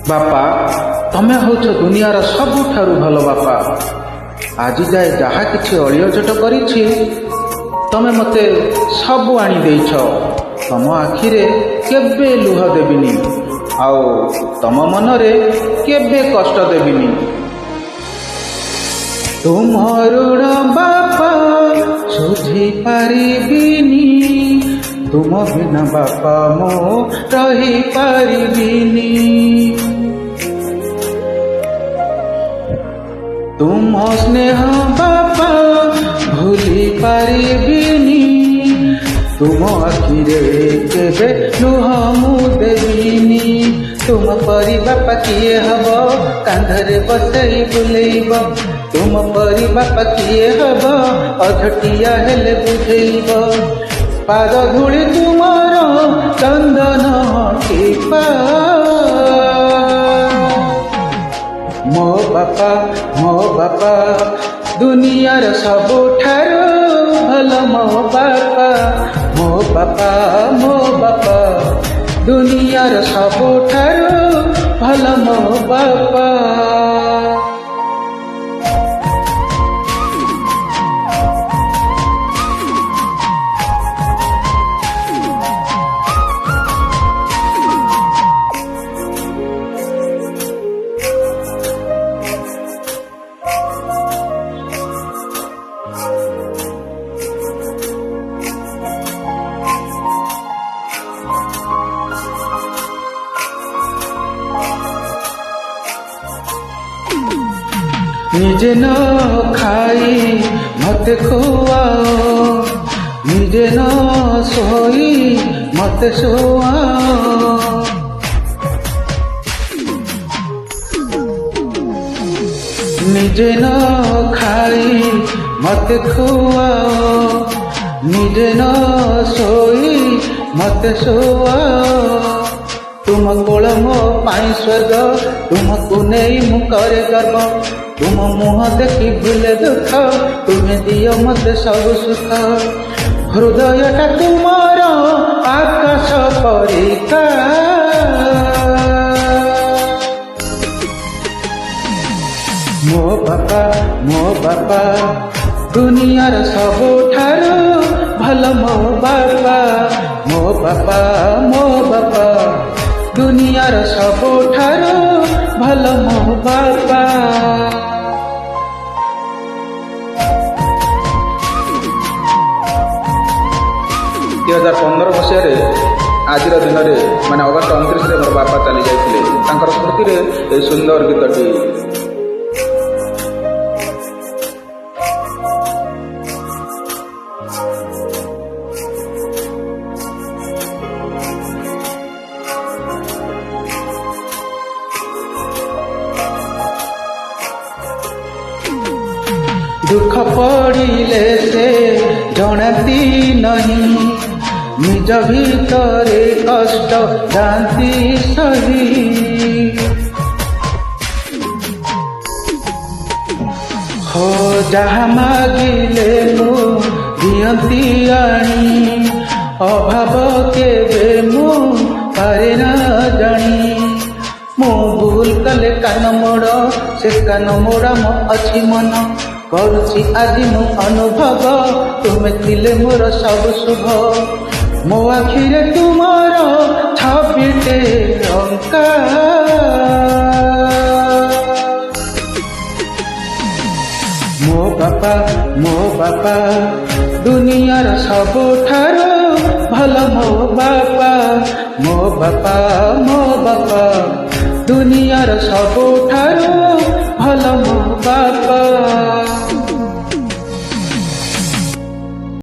ବାପା, ତମେ ହେଉଛ ଦୁନିଆର ସବୁଠାରୁ ଭଲ ବାପା। ଆଜି ଯାଏ ଯାହା କିଛି ଅଳିଅଝଟ କରିଛି ତମେ ମୋତେ ସବୁ ଆଣି ଦେଇଛ। ତମ ଆଖିରେ କେବେ ଲୁହ ଦେବିନି, ଆଉ ତମ ମନରେ କେବେ କଷ୍ଟ ଦେବିନି। ତୁମ ଋଣ ବାପା ଶୁଝି ପାରିବିନି, ତୁମ ବିନା ବାପା ମୁଁ ରହିପାରିବିନି। ତୁମ ସ୍ନେହ ବାପା ଭୁଲି ପାରିବିନି, ତୁମ ଆଖିରେ କେବେ ଲୁହ ମୁଁ ଦେବିନି। ତୁମ ପରି ବାପା କିଏ ହବ, କାନ୍ଧରେ ବସେଇ ବୁଲେଇବ। ତୁମ ପରି ବାପା କିଏ ହବ, ଅଝଟିଆ ହେଲେ ବୁଝେଇବ। ପାଦ ଧୂଳି ତୁମର ଚନ୍ଦନ ଟିପା। ମୋ ବାପା ଦୁନିଆର ସବୁଠାରୁ ଭଲ ମୋ ବାପା। ମୋ ବାପା ଦୁନିଆର ସବୁଠାରୁ ଭଲ ମୋ ବାପା। ନିଜେ ନ ଖାଇ ମତେ ଖୁଆଅ, ନିଜେ ନ ଶୋଇ ମତେ ଶୁଆଅ। ନିଜେ ନ ଖାଇ ମତେ ଖୁଆଅ, ନିଜେ ନ ଶୋଇ ମତେ ଶୁଆଅ। ତୁମ କୋଳ ମୋ ପାଇଁ ସ୍ୱର୍ଗ, ତୁମକୁ ନେଇ ମୁଁ କରେ ଗର୍ବ। ତୁମ ମୁହଁ ଦେଖି ଭୁଲେ ଦୁଃଖ, ତୁମେ ଦିଅ ମତେ ସବୁ ସୁଖ। ହୃଦୟଟା ତୁମର ଆକାଶ ପରିକା, ମୋ ବାପା ଦୁନିଆର ସବୁଠାରୁ ଭଲ ମୋ ବାପା। ମୋ ବାପା ଦୁନିଆର ସବୁଠାରୁ ଭଲ ମୋ ବାପା। 2015 ମସିହାରେ ଆଜିର ଦିନରେ ମାନେ ଅଗଷ୍ଟ 29ରେ ମୋର ବାପା ଚାଲି ଯାଇଥିଲେ। ତାଙ୍କର ସ୍ମୃତିରେ ଏହି ସୁନ୍ଦର ଗୀତଟି। ଦୁଃଖ ପଡ଼ିଲେ ସେ ଜଣାନ୍ତି ନାହିଁ, ନିଜ ଭିତରେ କଷ୍ଟ ଯାଆନ୍ତି ସହି। ହୋ ଯାହା ମାଗିଲେ ମୁଁ ଦିଅନ୍ତି ଆଣି, ଅଭାବ କେବେ ମୁଁ ପାରେ ନା ଜାଣି। ମୁଁ ଭୁଲ କଲେ କାନ ମୋଡ଼, ସେ କାନ ମୋଡ଼ା ମୋ ଅଛି ମନ। କରୁଛି ଆଜି ମୁଁ ଅନୁଭବ, ତୁମେ ଥିଲେ ମୋର ସବୁ ଶୁଭ। ମୋ ଆଖିରେ ତୁମର ଛବିଟେ ଅଙ୍କା, ମୋ ବାପା ଦୁନିଆର ସବୁଠାରୁ ଭଲ ମୋ ବାପା। ମୋ ବାପା ଦୁନିଆର ସବୁଠାରୁ